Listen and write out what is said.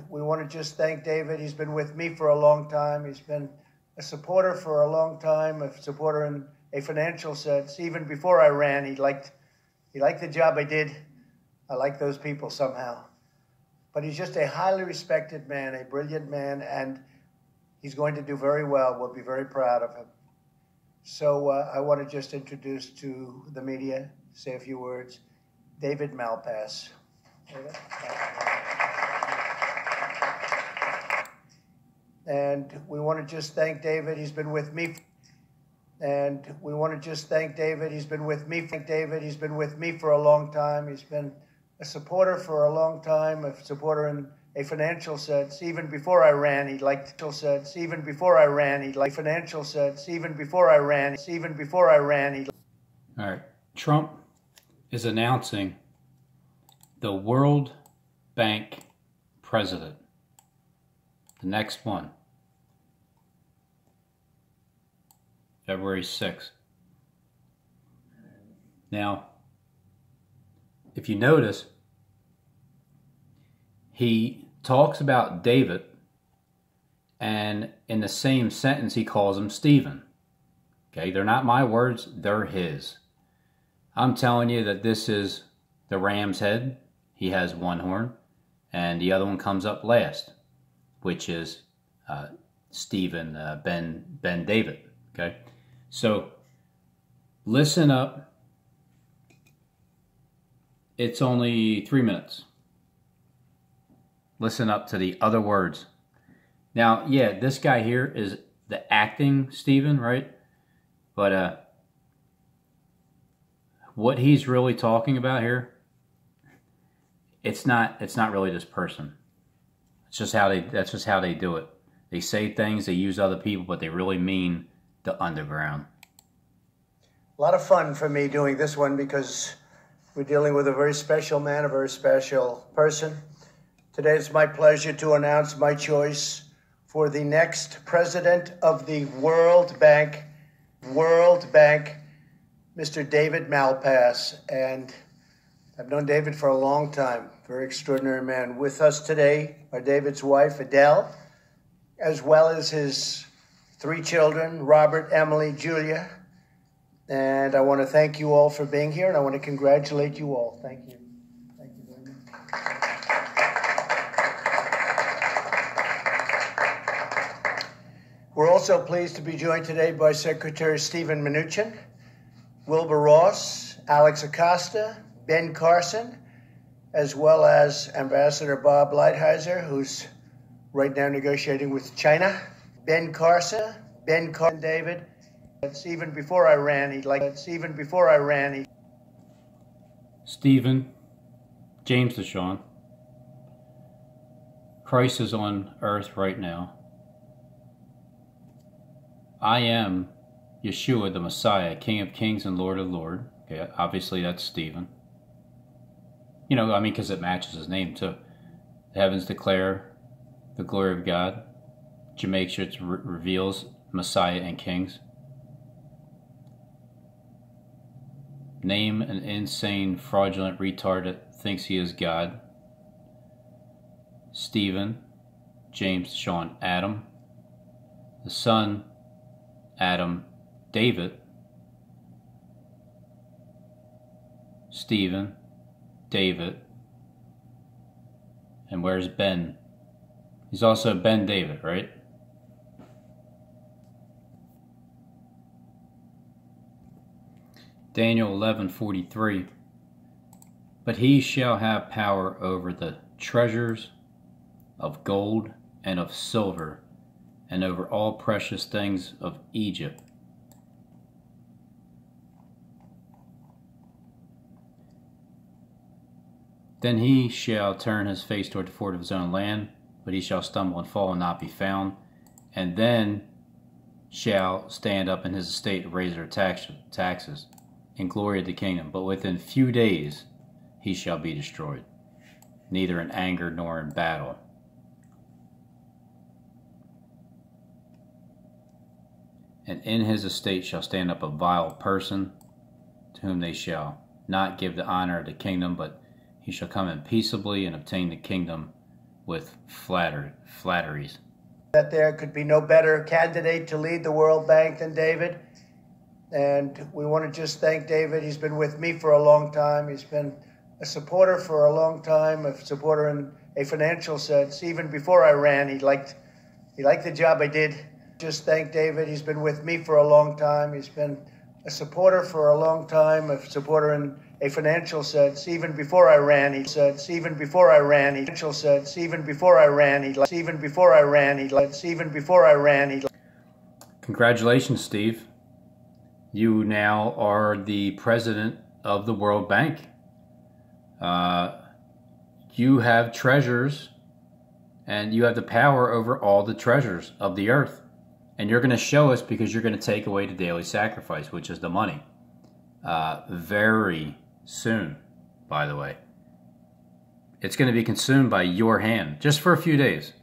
We want to just thank David. He's been with me for a long time. He's been a supporter for a long time, a supporter in a financial sense. Even before I ran, he liked the job I did. I like those people somehow. But he's just a highly respected man, a brilliant man, and he's going to do very well. We'll be very proud of him. So I want to just introduce to the media, say a few words, David Malpass. And we want to just thank David. He's been with me. And we want to just thank David. He's been with me. Thank David. He's been with me for a long time. He's been a supporter for a long time, a supporter in a financial sense. Even before I ran, he liked financial sense. Even before I ran, he liked financial sense. Even before I ran, he. All right. Trump is announcing the World Bank president. The next one. February 6th. Now, if you notice, he talks about David, and in the same sentence he calls him Stephen. Okay, they're not my words, they're his. I'm telling you that this is the ram's head. He has one horn, and the other one comes up last, which is Stephen Ben David. Okay, so listen up. It's only 3 minutes. Listen up to the other words. Now, yeah, this guy here is the acting Stephen, right? But what he's really talking about here, it's not really this person. It's just that's just how they do it. They say things, they use other people, but they really mean the underground. A lot of fun for me doing this one because we're dealing with a very special man, a very special person. Today it's my pleasure to announce my choice for the next president of the World Bank, Mr. David Malpass. And I've known David for a long time, very extraordinary man. With us today are David's wife, Adele, as well as his 3 children, Robert, Emily, Julia. And I want to thank you all for being here, and I want to congratulate you all. Thank you. Thank you very much. We're also pleased to be joined today by Secretary Steven Mnuchin, Wilbur Ross, Alex Acosta, Ben Carson, as well as Ambassador Bob Lighthizer, who's right now negotiating with China. Ben Carson, David. It's even before I ran, Stephen, James DeShawn, Christ is on earth right now. I am Yeshua the Messiah, King of Kings and Lord of Lords. Okay, obviously that's Stephen. You know, I mean, because it matches his name too. The heavens declare the glory of God. Jamaica reveals Messiah and Kings. Name an insane, fraudulent retard that thinks he is God. Stephen, James, Sean, Adam. The son, Adam, David. Stephen, David. And where's Ben? He's also Ben David, right? Daniel 11:43. But he shall have power over the treasures of gold and of silver, and over all precious things of Egypt. Then he shall turn his face toward the fort of his own land, but he shall stumble and fall and not be found, and then shall stand up in his estate and raise their taxes, and glory of the kingdom. But within few days he shall be destroyed, neither in anger nor in battle. And in his estate shall stand up a vile person, to whom they shall not give the honor of the kingdom, but he shall come in peaceably and obtain the kingdom with flatteries. That there could be no better candidate to lead the World Bank than David. And we want to just thank David. He's been with me for a long time. He's been a supporter for a long time, a supporter in a financial sense. Even before I ran, he liked the job I did. Just thank David. He's been with me for a long time. He's been a supporter for a long time, a supporter in a financial sense. Even before I ran, he said, even before I ran, he said, even before I ran, he even before I ran, he even before I ran, he. Congratulations, Steve. You now are the president of the World Bank. You have treasures, and you have the power over all the treasures of the earth. And you're going to show us because you're going to take away the daily sacrifice, which is the money. Very soon, by the way. It's going to be consumed by your hand, just for a few days.